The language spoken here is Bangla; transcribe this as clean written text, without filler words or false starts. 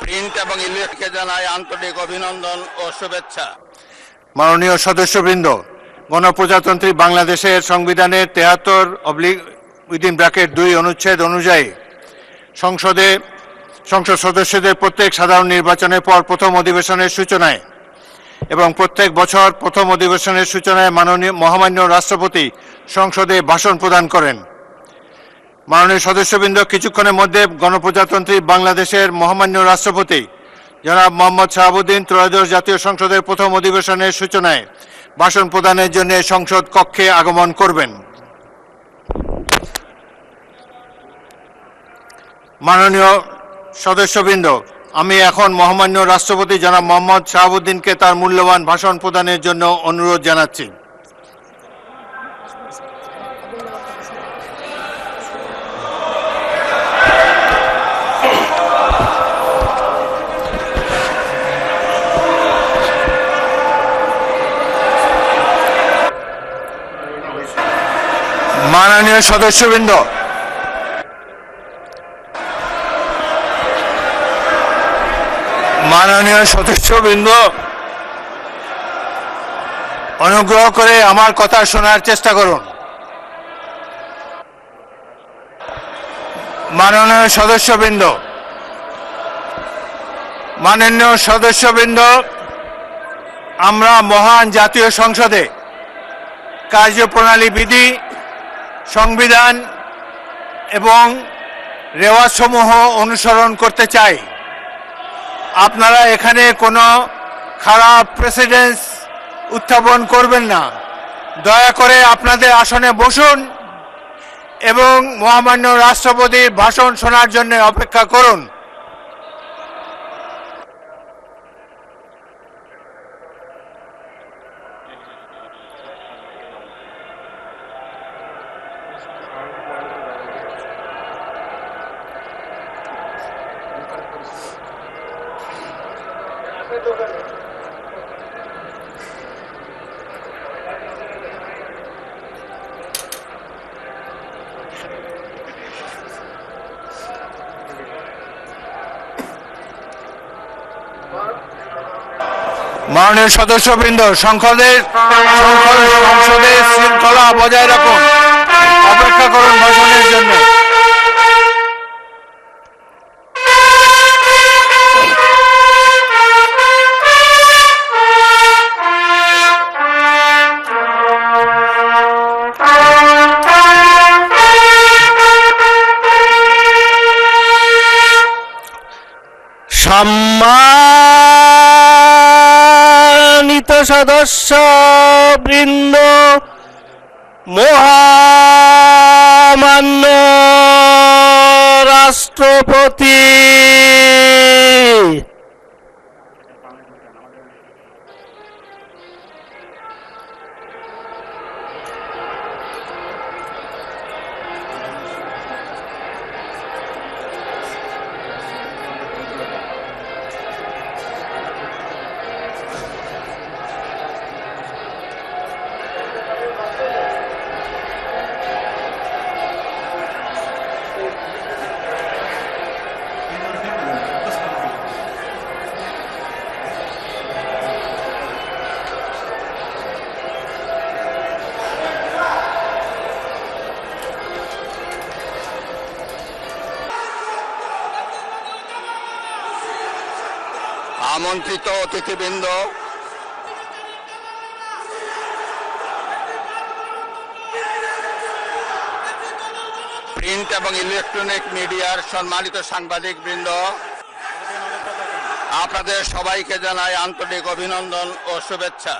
প্রিন্ট এবং ইলেকট্রনিকে জানাই আন্তরিক অভিনন্দন ও শুভেচ্ছা। মাননীয় সদস্যবৃন্দ, গণপ্রজাতন্ত্রী বাংলাদেশের সংবিধানের 73/2 অনুচ্ছেদ অনুযায়ী সংসদ সদস্যদের প্রত্যেক সাধারণ নির্বাচনের পর প্রথম অধিবেশনের সূচনায় এবং প্রত্যেক বছর প্রথম অধিবেশনের সূচনায় মহামান্য রাষ্ট্রপতি সংসদে ভাষণ প্রদান করেন। মাননীয় সদস্যবৃন্দ, কিছুক্ষণের মধ্যে গণপ্রজাতন্ত্রী বাংলাদেশের মহামান্য রাষ্ট্রপতি জনাব মোহাম্মদ শাহাবুদ্দিন ত্রয়োদশ জাতীয় সংসদের প্রথম অধিবেশনের সূচনায় ভাষণ প্রদানের জন্য সংসদ কক্ষে আগমন করবেন। মাননীয় সদস্যবৃন্দ, আমি এখন মহামান্য রাষ্ট্রপতি জনাব মোহাম্মদ শাহাবুদ্দিনকে তার মূল্যবান ভাষণ প্রদানের জন্য অনুরোধ জানাচ্ছি। মাননীয় সদস্যবৃন্দ, অনুগ্রহ করে আমার কথা শোনার চেষ্টা করুন। মাননীয় সদস্যবৃন্দ, আমরা মহান জাতীয় সংসদে কার্যপ্রণালী বিধি, সংবিধান এবং রেওয়াজসমূহ অনুসরণ করতে চাই। আপনারা এখানে কোনো খারাপ প্রেসিডেন্স উত্থাপন করবেন না। দয়া করে আপনাদের আসনে বসুন এবং মহামান্য রাষ্ট্রপতির ভাষণ শোনার জন্য অপেক্ষা করুন। মাননীয় সদস্যবৃন্দ, সংসদের শৃঙ্খলা বজায় রাখুন। অপেক্ষা করুন ভাষণের জন্য। সম্মানিত সদস্যবৃন্দ, মহামান্য রাষ্ট্রপতি, আমন্ত্রিত অতিথিবৃন্দ, প্রিন্ট এবং ইলেকট্রনিক মিডিয়ার সম্মানিত সাংবাদিক বৃন্দ, আপনাদের সবাইকে জানাই আন্তরিক অভিনন্দন ও শুভেচ্ছা।